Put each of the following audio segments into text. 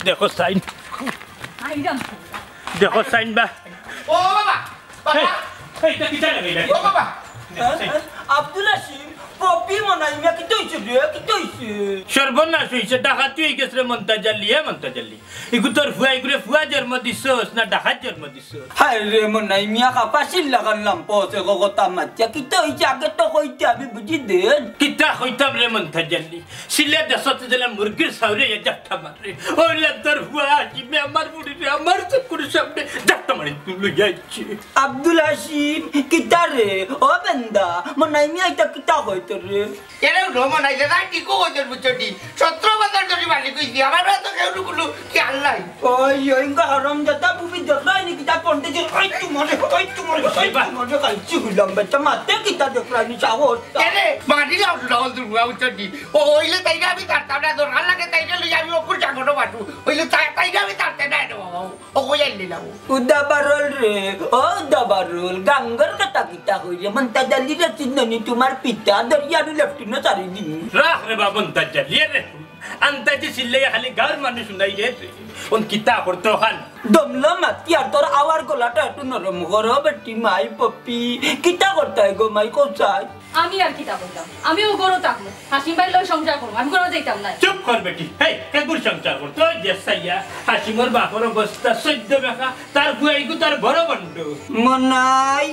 देखो साइन देखो साइन बा ओ बाबा बाबा हे किती लागले ओ बाबा আব্দুল আসিম কপি মনাই মিয়া কি তৈছে রে কি তৈছে সর্বনাশ হইছে ডাকাতি হই গেছে রে মন্তাজাল্লি ইগু তোর ফুয়া জন্ম দিছস না ডাকাত জন্ম দিছস হায় রে মনাই মিয়া কাপাসিল লাগালাম পথে গগতা মাচ্চা কি তৈছে আগে তো কইতে আমি বুঝি দেন কিতা হইতাম রে মন্তাজাল্লি সিলে দশতে দিলা মুরগির সাউরে জাট্টা মারে ওইলা তোর ফুয়া কি মে আমার বুড়ি রে আমার সব করে সামনে জাট্টা মারে তুই যাইছি আব্দুল আসিম কিতা রে ও বেন্দা মনাই মিয়া এটা কিতা হইতো রে এরে রোমন আইলে না কি কো হইছে বুঝছটি 17 বছর ধরে মালিক কইছি আমার তো কেউ নুকুলু কি আল্লাহ ওই ইনকা হারাম জাতা বুবি দেখলাই নি কিতা পড়তে যে ওই তোমারে কাইছি হইলাম বেটা মাতে কিতা দেখলাই নি চাও এরে মাটি লাউ লাউ দুয়া বুঝছটি ওইলে তাইরা আমি কাটতাম না তোর লাগে তাইরা লই আমি ওপর জাগনো বাটু ওইলে তাইরা আমি কাটতে না ও কইল নিলাম উদাবারল রে ও দাবারল গাঙ্গর কথা কিতা হইরে মন্তাজালি রে চিন্ননি তোমার পিতা দরিয়ারু লেফটিনো চারি দিন রাখ রে বাবা মন্তাজাল্লি রে আন্তাজি সিলে খালি গার মানুষ নাই রে ওন কিতা করতে হাল দমলো মাতি আর তোর আওয়ার গলাটা একটু নরম করো বেটি মাই পপি কিতা করতে গো মাই কোথায় আমি আর কিতা বলতাম আমিও গরো থাকবো হাসিম ভাই লই সংসার করবো আমি কোনো যাইতাম না চুপ কর বেটি হেই কেগুর সংসার কর তো জেসাইয়া হাসিমর বাপর অবস্থা সহ্য বেখা তার বুয়াইগু তার বড় বন্ধ মনাই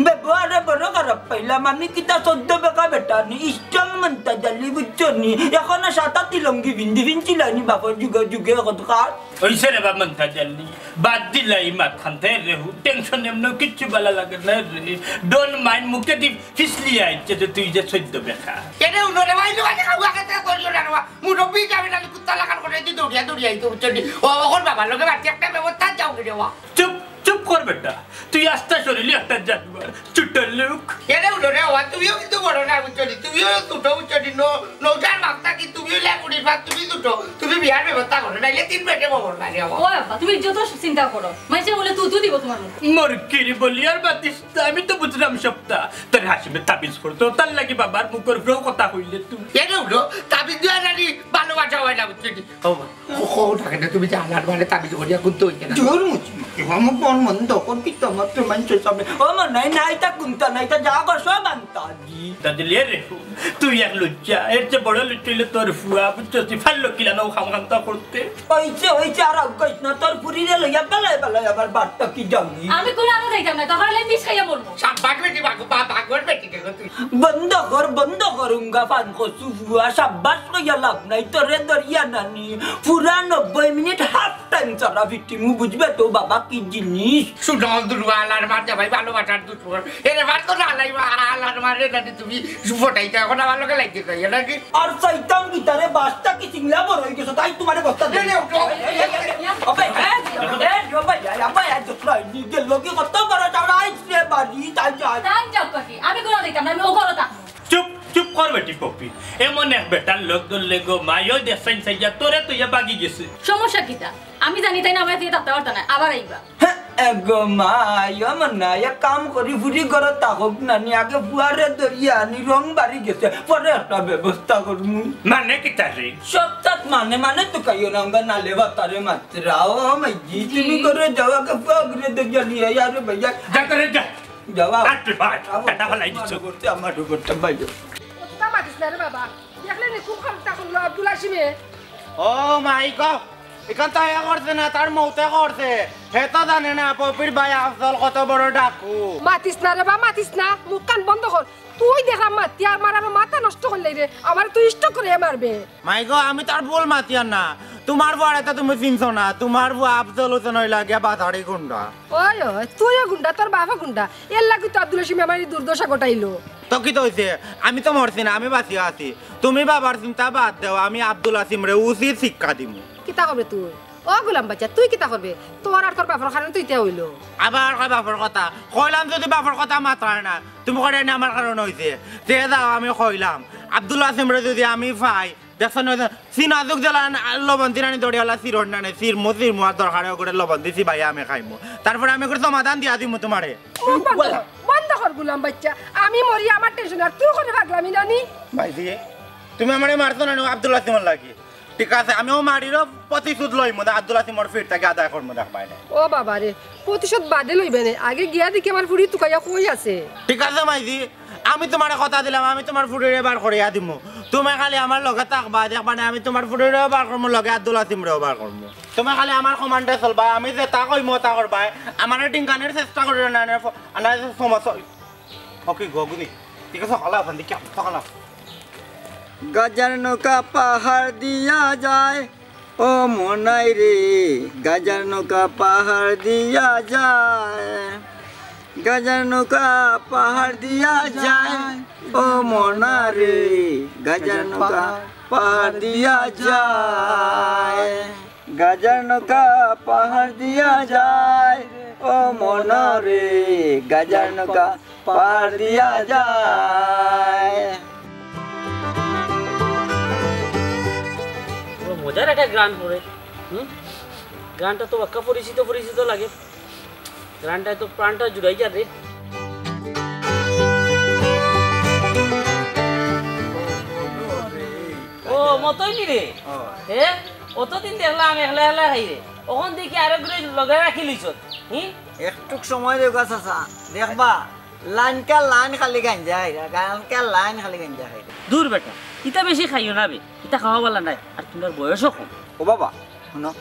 ব্যবহারে বড় খারাপ পাইলাম আমি কিতা সদ্য বেকা বেটা নি ইষ্টং মন্তাজালি বুঝছনি এখন সাতা তিলঙ্গি বিন্দি বিনছিলানি বাপর যুগে যুগে কতকার ওইসে রে বাবা মন্তাজালি বাদ দিলাই মাত খানতে রে টেনশন এমন কিচ্ছু ভালো লাগে না রে ডোন্ট মাইন্ড মুখে দি ফিসলি আইছে যে তুই যে সহ্য বেখা এরে উনরে মাইলো আগে খাওয়া খেতে করিও না মুরব্বি যাবে না কুত্তা লাগার করে দি দৌড়িয়া তো বুঝছনি ও ওর বাবা লগে বাড়ি একটা ব্যবস্থা যাও রে ওয়া চুপ কর বেটা তুই আস্তে শরীরে একটা জানবার চুটার লোক এরে উনরে ওয়া তুমিও কিন্তু বড় না বুঝছনি তুমিও দুটো বুঝছনি নৌজার মাক্তা কি তুমিও লেকুড়ির ভাত তুমি দুটো তুমি বিয়ার ব্যবস্থা করো নাইলে তিন পেটে ববর মারি ওয়া ও বাবা তুমি যত চিন্তা করো মাইসে বলে তুই দিব তোমার মুখ মরকিরি বলি আর বাতিস আমি তো বুঝলাম সবটা তোর হাসিমে তাবিজ করতো তার লাগি বাবার মুখের ফ্রো কথা কইলে তুই এরে উনো তাবিজ দিয়া নানি ভালোবাসা হয় না বুঝছনি ও থাকে না তুমি জানার মানে তাবিজ করিয়া কুত্তো হইছে না জোর মুচি আমার কোন মন দকন কিতা মাত্র মানুষের সামনে ও মনাই নাইতা কুন্তা নাইতা যা কর সব আনতাজি দাদিলে রে তুই এক লজ্জা এর চেয়ে বড় লজ্জাইলে তোর ফুয়া বুঝছি ফাল্লো কিলা নাও খামখান্তা করতে হইছে আর কইছ না তোর পুরিরে লইয়া বেলায় আবার বাটটা কি জানি আমি কোন আনো যাইতাম না তখন লাই মিস খাইয়া মরবো সাব্বাস বেটি বাগর বেটি দেখো তুই বন্ধ করুঙ্গা ফান কসু ফুয়া সাব্বাস কইয়া লাভ নাই তোরে দরিয়া নানি পুরা 90 মিনিট হাফ টাইম চারা ভিটিমু বুঝবে তো বাবা কি জিনিস সুডল দুরওয়ালার মারতে ভাই ভালোবাসার দুশ্মন এরে ভাত তো আলাই আলার মারে নানি তুমি ফটাইতে এখন আমার লগে লাগতে কই নাকি আর সাইতাম কি তারে বাসটা কি সিংলা বড় হই গেছে তাই তোমারে বস্তা দে ওবে আবাই আজ ট্রাই নি গেল কি কত বড় চারা আইছে বাড়ি তাই যাও কাকি আমি কোন যাইতাম না আমি ও গরো থাকবো চুপ কর বেটি পপি এমন এক বেটার লোক ধরলে গো মায়ো দেশাইন সাইয়া তোরে তুই বাগি গেছে সমস্যা কিটা আমি জানি তাই না আমার থেকে থাকতে পারতো না আবার আইবা এগো মায়া মনা এক কাম করি ফুরি ঘর তাহক নানি আগে বুয়ারে দরিয়া আনি রং বাড়ি গেছে পরে একটা ব্যবস্থা করমু মানে কি তারে সপ্তাহ মানে তো কাইও রঙ্গা নালে বাতারে মাত্রা ও মাইজি তুমি করে যাও আগে ফুয়ারে দরিয়া নিয়ে আরে ভাইয়া যা করে যা যাওয়া আট ভাই টাটা ভালাই দিছ করতে আমার করতে ভাইয়া ওটা মাতিস না রে বাবা দেখলে নি খুব খারাপ করলো আব্দুল আসিমে ও মাই গড এখান তাই করছে না তার মৌতে করছে হে তো জানে না পপির ভাই আফজল কত বড় ডাকু মাতিস না রে বাবা মাতিস না মুখ কান বন্ধ কর তুই দেখলাম মাতি আর মারার মাথা নষ্ট করলে রে আমার তুই স্টক করে মারবে মাই গো আমি তার বল মাতিয়ার না তোমার বড় তো তুমি চিনছো না তোমার বউ আফজল হতে নই লাগিয়া বাধাড়ি গুন্ডা ওই তুইও গুন্ডা তোর বাবা গুন্ডা এর লাগি তো আব্দুল আসিম আমার দুর্দশা ঘটাইলো তো কি তো হইছে আমি তো মরছি না আমি বাঁচিয়ে আছি তুমি বাবার চিন্তা বাদ দাও আমি আব্দুল আসিম রে উচিত শিক্ষা দিমু কিতা করবে তুই ও গোলাম বাচ্চা তুই কিতা করবে তোর আর তোর বাপর কারণে তুই তে হইলো আবার কয় বাপর কথা কইলাম যদি বাপর কথা মাতার না তুমি কয় না আমার কারণে হইছে তে যাও আমি কইলাম আব্দুল আসিম রে যদি আমি পাই দেখছ না সিনাজুক জ্বালা লবণ দিনানি দড়িয়ালা সিরন না সির মো আর দরকারে করে লবণ দিছি ভাই আমি খাইমু তারপরে আমি করে সমাধান দিয়া দিমু তোমারে বন্ধ কর গুলাম বাচ্চা আমি মরি আমার টেনশন আর তুই করে পাগলামি নানি ভাইজি তুমি আমারে মারছো না আব্দুল আসিমর লাগি ঠিক আছে আমিও মারিরও প্রতিশোধ লইমু আব্দুল আসিমর ফির তাকে আদায় করবো দেখ বাইরে ও বাবা রে প্রতিশোধ বাদে লইবে না আগে গিয়া দেখি আমার ফুড়ি তুকাইয়া কই আছে ঠিক আছে মাইজি আমি তোমার কথা দিলাম আমি তোমার ফুড়িরে বার করিয়া দিমু তুমি খালি আমার লগে থাকবা দেখবা না আমি তোমার ফুড়িরেও বার করবো লগে আব্দুল আসিমরেও বার করবো তুমি খালি আমার কমান্ডে চলবা আমি যে তা কইমো তা করবা আমার টিঙ্কানের চেষ্টা করি না সমস্যা ওকে গগুনি ঠিক আছে সকালে ওখান থেকে সকালে গাজার নৌকা পাহাড় দিয়া যায় ও মনাই রে গাজার নৌকা পাহাড় দিয়া যায় গাজার নৌকা পাহাড় দিয়া যায় ও মনা রে গাজার নৌকা পাহাড় দিয়া যায় গাজার নৌকা পাহাড় দিয়া যায় ও মনা রে গাজার নৌকা পাহাড় দিয়া যায় মজার একটা গান পড়ে গানটা তো বাক্কা পরিচিত পরিচিত লাগে গানটায় তো প্রাণটা জুড়াই যা রে ও মতই নি রে হ্যাঁ অতদিন দেখলাম একলা একলা খাই রে ওখান থেকে আরো করে লগাই রাখি লইছ একটুক সময় দেবা চাচা দেখবা লাইনকা লাইন খালি গাঞ্জা খাই গানকা লাইন খালি গাঞ্জা খাই দূর বেটা ইটা বেশি খাইও না বে ইটা খাওয়া বলা নাই আর তোমার বয়সও কম ও বাবা শুনো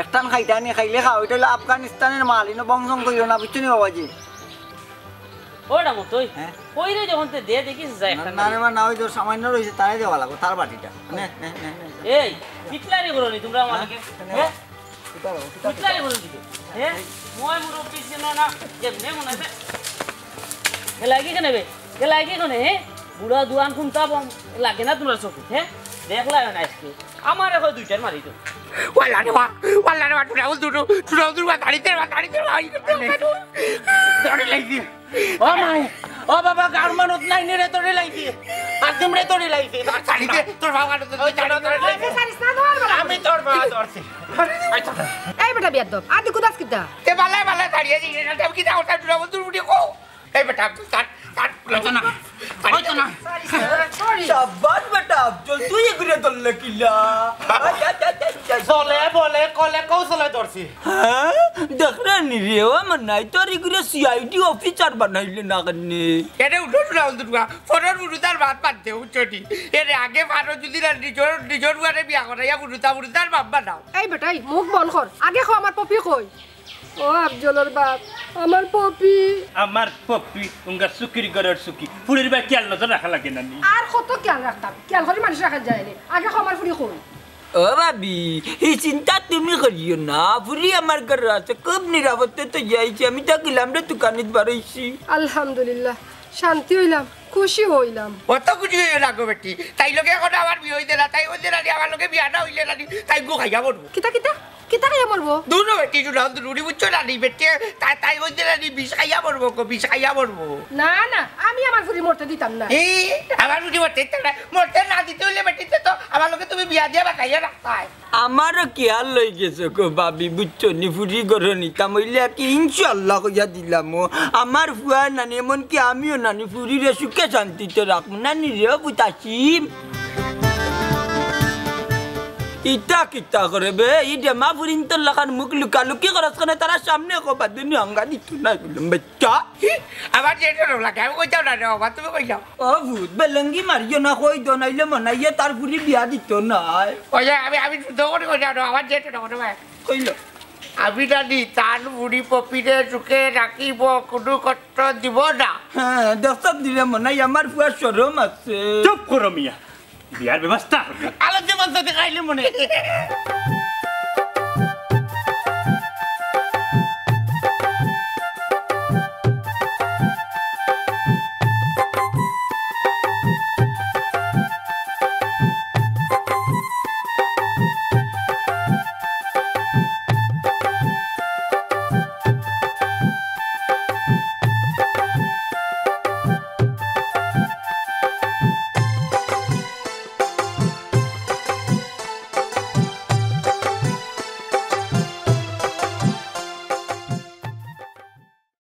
একটান খাইতানি খাইলে খাও এটা হলো আফগানিস্তানের মাল ইনো বংশং করিও না বুঝছো নি বাবাজি ওটা মতই কই রে যখন তে দে দেখিস যায় একটা না রে না ওই যে সামান্য রইছে তাই দেওয়া লাগো তার বাটিটা নে নে নে এই পিটলারি করনি তোমরা আমাকে হ্যাঁ পিটলারি করনি হ্যাঁ মই মুরো পিছনো না যেমনে মনে আছে লাগি কেন বে লাগি কেন হ্যাঁ বুড়া দুয়ান খুনতা লাগে না তোমরা চোখে হ্যাঁ দেখলা না আজকে আমার এখন দুইটার মারি তো ওয়াল্লা রে বা তুরাও গাড়িতে তোরে লাইছি ও মাই ও বাবা গার মানুষ নাই রে তোরে লাইছি আসিম রে তোরে লাইছি গাড়িতে তোর বাবা ওই জানো তোরে লাইছি আমি তোর বাবা ধরছি এই বেটা বিয়াদব আদি কুদাস কিটা তে বালা দাঁড়িয়ে দিই না তুমি কি দাও তুরাও দুরুটি কো এই বেটা কাট না শাবাশ বেটা চল তুই এগুলো দল্লে কিলা চলে বলে কলে কৌশলে ধরছি হ্যাঁ দেখরা নি রে ও মনাই তোর এগুলো সিআইডি অফিসার বানাইলে না কানে এরে উঠো তুরাও দুরুয়া ফটোর বুড়ুতার ভাত পাতে উচ্চটি এরে আগে পারো যদি না নিজর গুয়ারে বিয়া করাইয়া বুড়ুতার বাপ বানাও এই বেটাই মুখ বন্ধ কর আগে খো আমার পপি কই ও আফজলের বাপ আমার পপি আমার পপি উঙ্গা সুকির গড়ের সুকি ফুলের বা খেয়াল নজর রাখা লাগে না আর কত খেয়াল রাখতাম খেয়াল করে মানুষ রাখা যায় না আগে খো আমার ফুড়ি কই ও ভাবি এই চিন্তা তুমি করিও না ফুরি আমার ঘরে আছে খুব নিরাপত্তা তো যাইছি আমি থাকিলাম রে দোকানে বাড়াইছি আলহামদুলিল্লাহ শান্তি হইলাম খুশি হইলাম অত কিছু হইল না গো বেটি তাই লোকে এখন আমার বিয়ে হইতে না তাই হইতে না আমার লোকে বিয়াটা হইলে না তাই গো খাইয়া পড়বো কিতা কিতা কিতা খাইয়া মরবো দুনো বেটি দুরি বুঝছো না বেটি তাই হইতে না বিষ খাইয়া পড়বো গো বিষ খাইয়া পড়বো না না আমি আমার ফুড়ি মরতে দিতাম না এই আমার বুঝি মরতে না দিতে হইলে বেটিতে তো আমার লোকে তুমি বিয়া দিয়া বাকাইয়া রাখতাই আমারও খেয়াল লই গেছে গো ভাবি বুঝছো নি ফুরি ঘর নিতাম হইলে কি ইনশাল্লাহ কইয়া দিলাম আমার ফুয়া নানি এমনকি আমিও নানি ফুরিরে সুখে শান্তিতে রাখবো নানি রে বুঝাছিম ইটা কিতা করে বে ই ডেমা ফুরিন তোর লাখান মুখ লুকালুকি করস কেন তারা সামনে কো বাদিনী অঙ্গা দিত না বললাম বাচ্চা আমার যেটা লাগে আমি কইতাও না রে বাবা তুমি কইলাও ও ভূত বেলঙ্গি মারিও না কই দো নাইলে মনাইয়ে তার ফুরি বিয়া দিত না ওই আমি শুদ্ধ করে কইলাও না আমার যেটা না ভাই কইল আমি জানি তার বুড়ি পপিরে চুকে রাখিব কোনো কষ্ট দিব না হ্যাঁ দস্তক দিলে মনাই আমার ফুয়া শরম আছে চুপ করো মিয়া বিয়ার ব্যবস্থা আলো যে মন খাইলে মনে